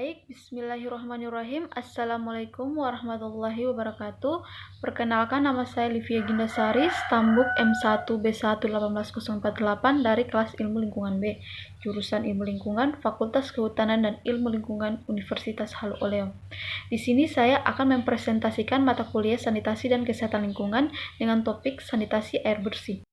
Baik, bismillahirrahmanirrahim. Assalamualaikum warahmatullahi wabarakatuh. Perkenalkan, nama saya Livia Gindasari, Stambuk M1B1 18048 dari kelas Ilmu Lingkungan B, jurusan Ilmu Lingkungan, Fakultas Kehutanan dan Ilmu Lingkungan Universitas Halu Oleo. Di sini saya akan mempresentasikan mata kuliah Sanitasi dan Kesehatan Lingkungan dengan topik sanitasi air bersih.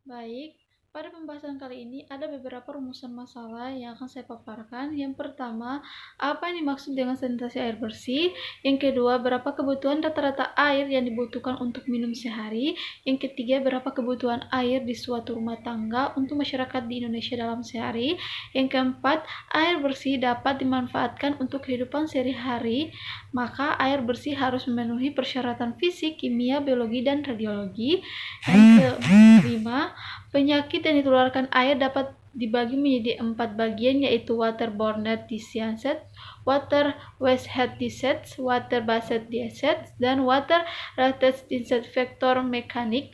Baik, pada pembahasan kali ini ada beberapa rumusan masalah yang akan saya paparkan. Yang pertama, apa yang dimaksud dengan sanitasi air bersih? Yang kedua, berapa kebutuhan rata-rata air yang dibutuhkan untuk minum sehari? Yang ketiga, berapa kebutuhan air di suatu rumah tangga untuk masyarakat di Indonesia dalam sehari? Yang keempat, air bersih dapat dimanfaatkan untuk kehidupan sehari-hari, maka air bersih harus memenuhi persyaratan fisik, kimia, biologi, dan radiologi. Yang kelima, penyakit yang ditularkan air dapat dibagi menjadi 4 bagian, yaitu waterborne diseases, water-washed disease, water-based disease, dan water-related disinfector mekanik.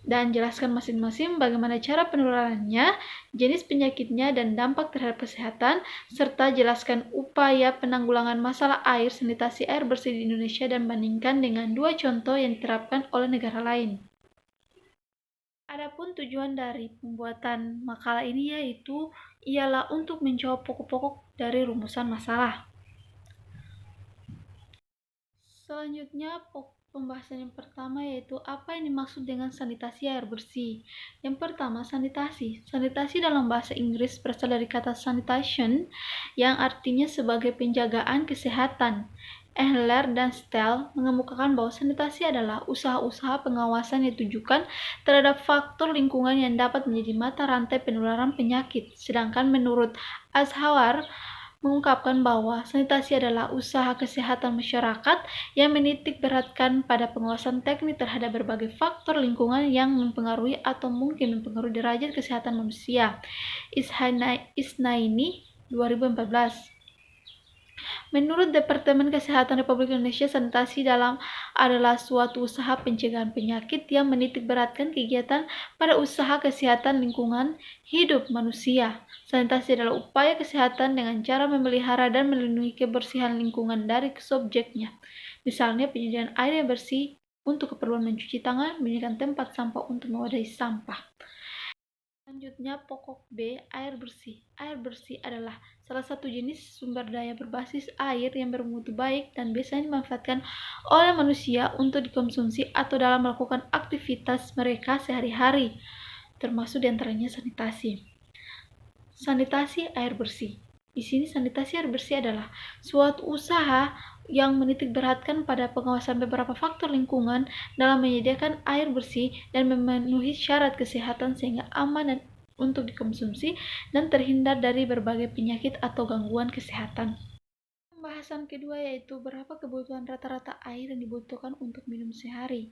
Dan jelaskan masing-masing bagaimana cara penularannya, jenis penyakitnya, dan dampak terhadap kesehatan, serta jelaskan upaya penanggulangan masalah air sanitasi air bersih di Indonesia dan bandingkan dengan 2 contoh yang diterapkan oleh negara lain. Adapun tujuan dari pembuatan makalah ini ialah untuk menjawab pokok-pokok dari rumusan masalah. Selanjutnya, pembahasan yang pertama yaitu apa yang dimaksud dengan sanitasi air bersih. Yang pertama, sanitasi. Sanitasi dalam bahasa Inggris berasal dari kata sanitation yang artinya sebagai penjagaan kesehatan. Ehler dan Stell mengemukakan bahwa sanitasi adalah usaha-usaha pengawasan yang ditujukan terhadap faktor lingkungan yang dapat menjadi mata rantai penularan penyakit. Sedangkan menurut Ashauer mengungkapkan bahwa sanitasi adalah usaha kesehatan masyarakat yang menitik beratkan pada pengawasan teknik terhadap berbagai faktor lingkungan yang mempengaruhi atau mungkin mempengaruhi derajat kesehatan manusia. Isnaini 2014. Menurut Departemen Kesehatan Republik Indonesia, sanitasi adalah suatu usaha pencegahan penyakit yang menitik beratkan kegiatan pada usaha kesehatan lingkungan hidup manusia. Sanitasi adalah upaya kesehatan dengan cara memelihara dan melindungi kebersihan lingkungan dari subjeknya. Misalnya penyediaan air yang bersih untuk keperluan mencuci tangan, menyediakan tempat sampah untuk mewadahi sampah. Selanjutnya, pokok B, air bersih. Air bersih adalah salah satu jenis sumber daya berbasis air yang bermutu baik dan biasanya dimanfaatkan oleh manusia untuk dikonsumsi atau dalam melakukan aktivitas mereka sehari-hari, termasuk diantaranya sanitasi. Sanitasi air bersih. Di sini sanitasi air bersih adalah suatu usaha yang menitik beratkan pada pengawasan beberapa faktor lingkungan dalam menyediakan air bersih dan memenuhi syarat kesehatan sehingga aman dan untuk dikonsumsi dan terhindar dari berbagai penyakit atau gangguan kesehatan. Pembahasan kedua yaitu berapa kebutuhan rata-rata air yang dibutuhkan untuk minum sehari,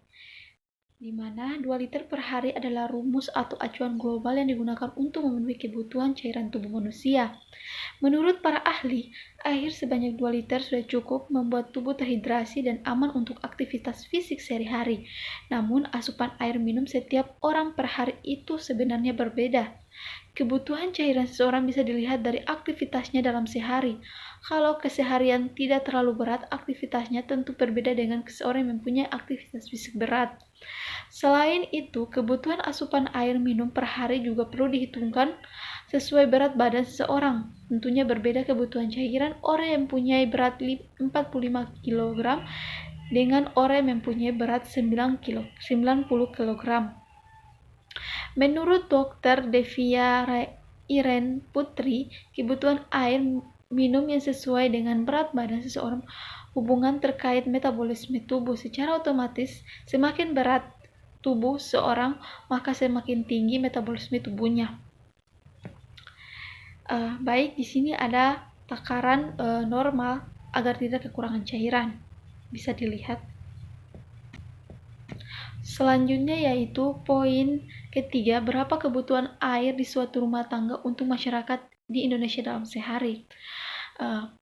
di mana 2 liter per hari adalah rumus atau acuan global yang digunakan untuk memenuhi kebutuhan cairan tubuh manusia. Menurut para ahli, air sebanyak 2 liter sudah cukup membuat tubuh terhidrasi dan aman untuk aktivitas fisik sehari-hari. Namun, asupan air minum setiap orang per hari itu sebenarnya berbeda. Kebutuhan cairan seseorang bisa dilihat dari aktivitasnya dalam sehari. Kalau keseharian tidak terlalu berat, aktivitasnya tentu berbeda dengan seseorang yang mempunyai aktivitas fisik berat. Selain itu, kebutuhan asupan air minum per hari juga perlu dihitungkan sesuai berat badan seseorang. Tentunya berbeda kebutuhan cairan orang yang mempunyai berat 45 kg dengan orang yang mempunyai berat 90 kg. Menurut Dr. Devia Iren Putri, kebutuhan air minum yang sesuai dengan berat badan seseorang hubungan terkait metabolisme tubuh. Secara otomatis, semakin berat tubuh seorang, maka semakin tinggi metabolisme tubuhnya. Baik, di sini ada takaran normal agar tidak kekurangan cairan. Bisa dilihat. Selanjutnya yaitu poin ketiga, berapa kebutuhan air di suatu rumah tangga untuk masyarakat di Indonesia dalam sehari.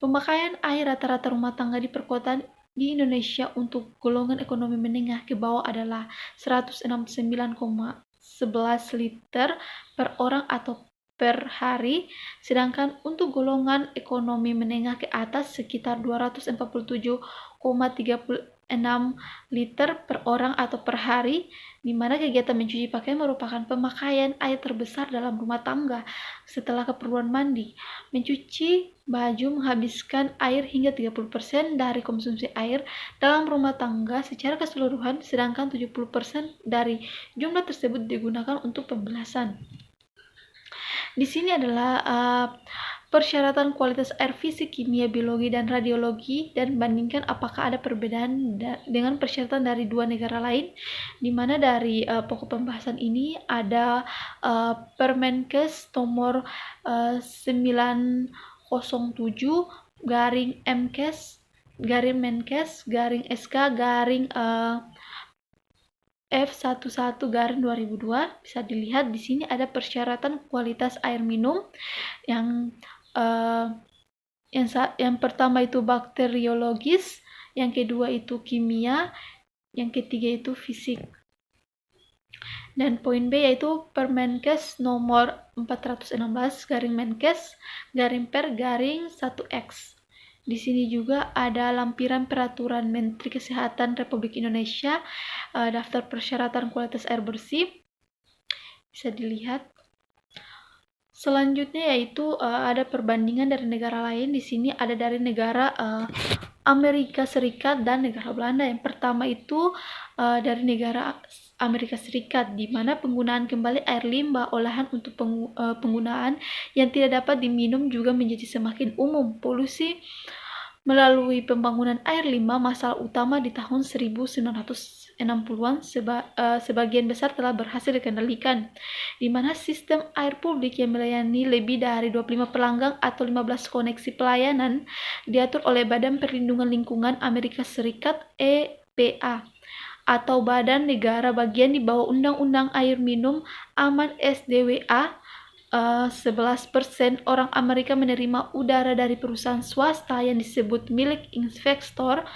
Pemakaian air rata-rata rumah tangga di perkotaan di Indonesia untuk golongan ekonomi menengah ke bawah adalah 169,11 liter per orang atau per hari, sedangkan untuk golongan ekonomi menengah ke atas sekitar 247,36 liter per orang atau per hari, di mana kegiatan mencuci pakaian merupakan pemakaian air terbesar dalam rumah tangga setelah keperluan mandi. Mencuci baju menghabiskan air hingga 30% dari konsumsi air dalam rumah tangga secara keseluruhan, sedangkan 70% dari jumlah tersebut digunakan untuk pembelasan. Di sini adalah persyaratan kualitas air fisik, kimia, biologi, dan radiologi, dan bandingkan apakah ada perbedaan dengan persyaratan dari dua negara lain, di mana dari pokok pembahasan ini ada Permenkes nomor 907 garing Menkes garing SK garing F11/2002. Bisa dilihat di sini ada persyaratan kualitas air minum yang pertama itu bakteriologis, yang kedua itu kimia, yang ketiga itu fisik. Dan poin B yaitu Permenkes nomor 416 garing Menkes garing per garing 1X. Di sini juga ada lampiran peraturan Menteri Kesehatan Republik Indonesia, daftar persyaratan kualitas air bersih. Bisa dilihat. Selanjutnya yaitu ada perbandingan dari negara lain. Di sini ada dari negara Amerika Serikat dan negara Belanda. Yang pertama itu dari negara Amerika Serikat, di mana penggunaan kembali air limbah olahan untuk penggunaan yang tidak dapat diminum juga menjadi semakin umum. Polusi melalui pembangunan air limbah masalah utama di tahun 1960-an sebagian besar telah berhasil dikendalikan, di mana sistem air publik yang melayani lebih dari 25 pelanggan atau 15 koneksi pelayanan diatur oleh Badan Perlindungan Lingkungan Amerika Serikat EPA atau Badan Negara bagian di bawah Undang-Undang Air Minum Aman SDWA. 11% orang Amerika menerima udara dari perusahaan swasta yang disebut milik investor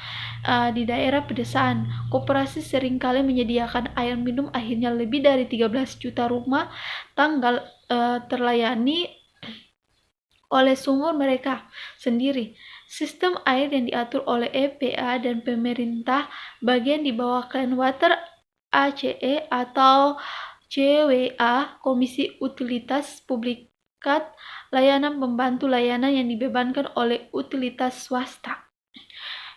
di daerah pedesaan. Koperasi seringkali menyediakan air minum, akhirnya lebih dari 13 juta rumah tangga terlayani oleh sumur mereka sendiri. Sistem air yang diatur oleh EPA dan pemerintah bagian di bawah Clean Water ACE atau CWA, Komisi Utilitas Publikat, layanan pembantu layanan yang dibebankan oleh utilitas swasta.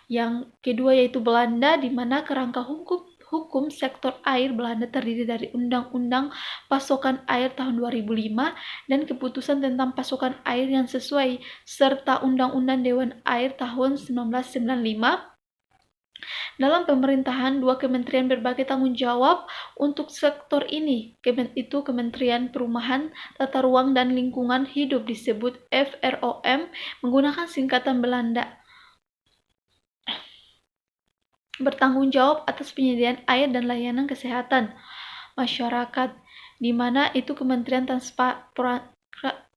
Yang kedua yaitu Belanda, di mana kerangka hukum sektor air Belanda terdiri dari Undang-Undang Pasokan Air tahun 2005 dan Keputusan tentang Pasokan Air yang sesuai, serta Undang-Undang Dewan Air tahun 1995. Dalam pemerintahan, dua kementerian berbagi tanggung jawab untuk sektor ini, itu Kementerian Perumahan, Tata Ruang dan Lingkungan Hidup disebut FROM menggunakan singkatan Belanda. Bertanggung jawab atas penyediaan air dan layanan kesehatan masyarakat, di mana itu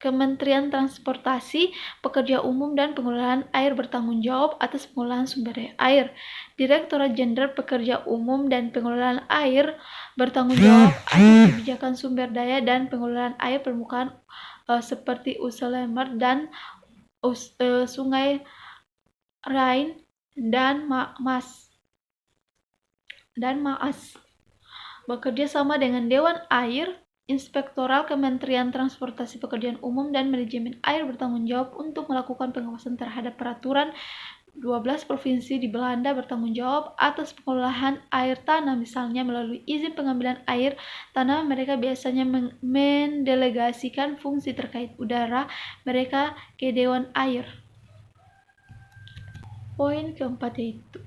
Kementerian Transportasi, Pekerja Umum dan Pengelolaan Air bertanggung jawab atas pengelolaan sumber daya air. Direktorat Jenderal Pekerja Umum dan Pengelolaan Air bertanggung jawab atas kebijakan sumber daya dan pengelolaan air permukaan seperti Usselemer dan Sungai Rhine dan Maas. Bekerja sama dengan Dewan Air, Inspektoral Kementerian Transportasi, Pekerjaan Umum dan Manajemen Air bertanggung jawab untuk melakukan pengawasan terhadap peraturan. 12 provinsi di Belanda bertanggung jawab atas pengelolaan air tanah, misalnya melalui izin pengambilan air tanah. Mereka biasanya mendelegasikan fungsi terkait udara mereka ke Dewan Air. Poin keempat yaitu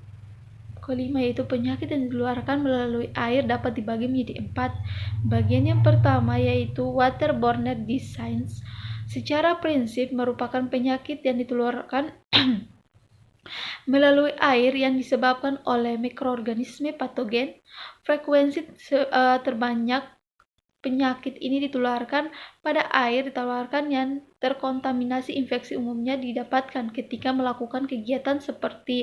kelima yaitu penyakit yang ditularkan melalui air dapat dibagi menjadi 4. Bagian yang pertama yaitu waterborne disease. Secara prinsip merupakan penyakit yang ditularkan melalui air yang disebabkan oleh mikroorganisme patogen. Frekuensi terbanyak penyakit ini ditularkan pada air ditularkan yang terkontaminasi infeksi, umumnya didapatkan ketika melakukan kegiatan seperti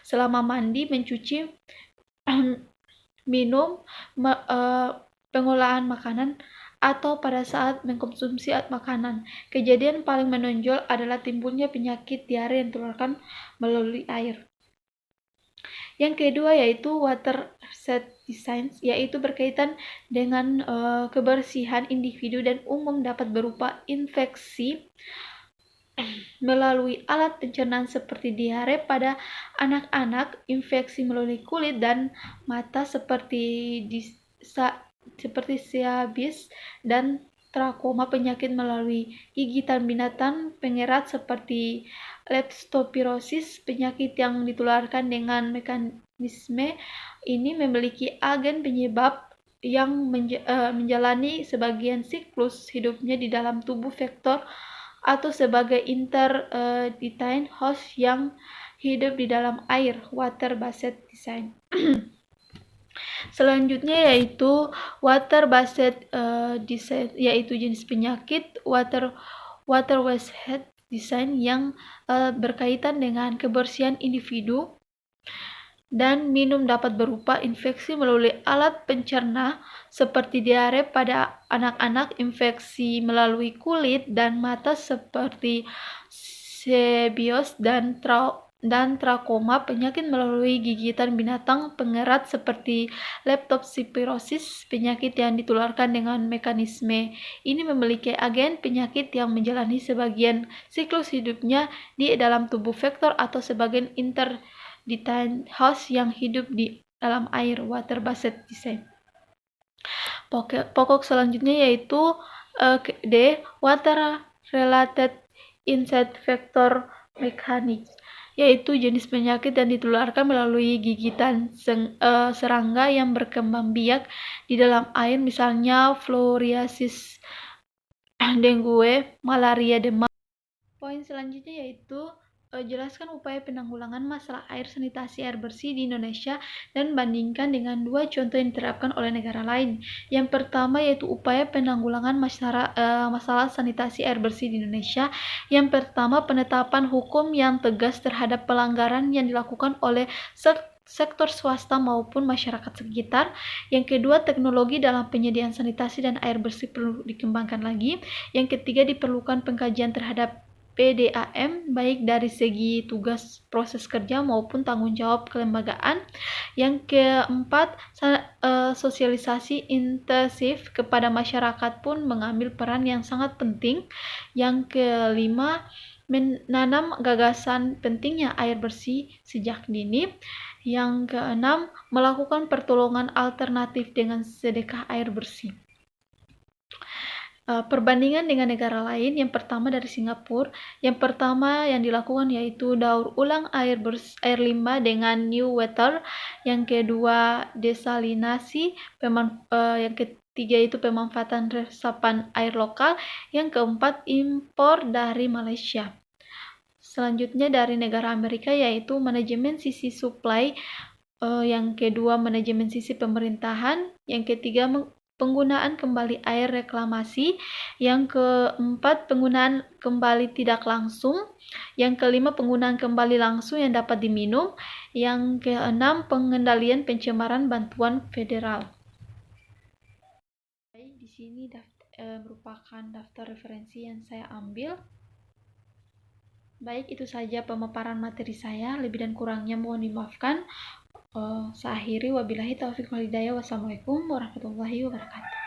selama mandi, mencuci, minum, pengolahan makanan atau pada saat mengkonsumsi makanan. Kejadian paling menonjol adalah timbulnya penyakit diare yang ditularkan melalui air. Yang kedua yaitu water set design, yaitu berkaitan dengan kebersihan individu dan umum dapat berupa infeksi melalui alat pencernaan seperti diare pada anak-anak, infeksi melalui kulit dan mata seperti siabis dan trakoma, penyakit melalui gigitan binatang pengerat seperti leptospirosis, penyakit yang ditularkan dengan mekanisme ini memiliki agen penyebab yang menjalani sebagian siklus hidupnya di dalam tubuh vektor atau sebagai interdetained host yang hidup di dalam air, water-based design. Selanjutnya yaitu water-based design, yaitu jenis penyakit water-based design yang berkaitan dengan kebersihan individu dan minum dapat berupa infeksi melalui alat pencerna seperti diare pada anak-anak, infeksi melalui kulit dan mata seperti sebios dan trakoma, penyakit melalui gigitan binatang pengerat seperti leptospirosis, penyakit yang ditularkan dengan mekanisme ini memiliki agen penyakit yang menjalani sebagian siklus hidupnya di dalam tubuh vektor atau sebagian interdetained host yang hidup di dalam air, water-based design. Pokok selanjutnya yaitu D. Water-related insect vector mechanics, yaitu jenis penyakit yang ditularkan melalui gigitan serangga yang berkembang biak di dalam air, misalnya fluoriasis, dengue, malaria, demam. Poin selanjutnya yaitu jelaskan upaya penanggulangan masalah air sanitasi air bersih di Indonesia dan bandingkan dengan dua contoh yang diterapkan oleh negara lain. Yang pertama yaitu upaya penanggulangan masalah sanitasi air bersih di Indonesia. Yang pertama, penetapan hukum yang tegas terhadap pelanggaran yang dilakukan oleh sektor swasta maupun masyarakat sekitar. Yang kedua, teknologi dalam penyediaan sanitasi dan air bersih perlu dikembangkan lagi. Yang ketiga, diperlukan pengkajian terhadap PDAM baik dari segi tugas proses kerja maupun tanggung jawab kelembagaan. Yang keempat, sosialisasi intensif kepada masyarakat pun mengambil peran yang sangat penting. Yang kelima, menanam gagasan pentingnya air bersih sejak dini. Yang keenam, melakukan pertolongan alternatif dengan sedekah air bersih. Perbandingan dengan negara lain, yang pertama dari Singapura. Yang pertama yang dilakukan yaitu daur ulang air limbah dengan new water. Yang kedua, desalinasi. Yang ketiga itu pemanfaatan resapan air lokal. Yang keempat, impor dari Malaysia. Selanjutnya dari negara Amerika yaitu manajemen sisi supply. Yang kedua, manajemen sisi pemerintahan. Yang ketiga, penggunaan kembali air reklamasi. Yang keempat, penggunaan kembali tidak langsung. Yang kelima, penggunaan kembali langsung yang dapat diminum. Yang keenam, pengendalian pencemaran bantuan federal. Baik, di sini merupakan daftar referensi yang saya ambil. Baik, itu saja pemaparan materi saya. Lebih dan kurangnya mohon dimaafkan. Saya akhiri, wabillahi taufiq wal hidayah. Wassalamualaikum warahmatullahi wabarakatuh.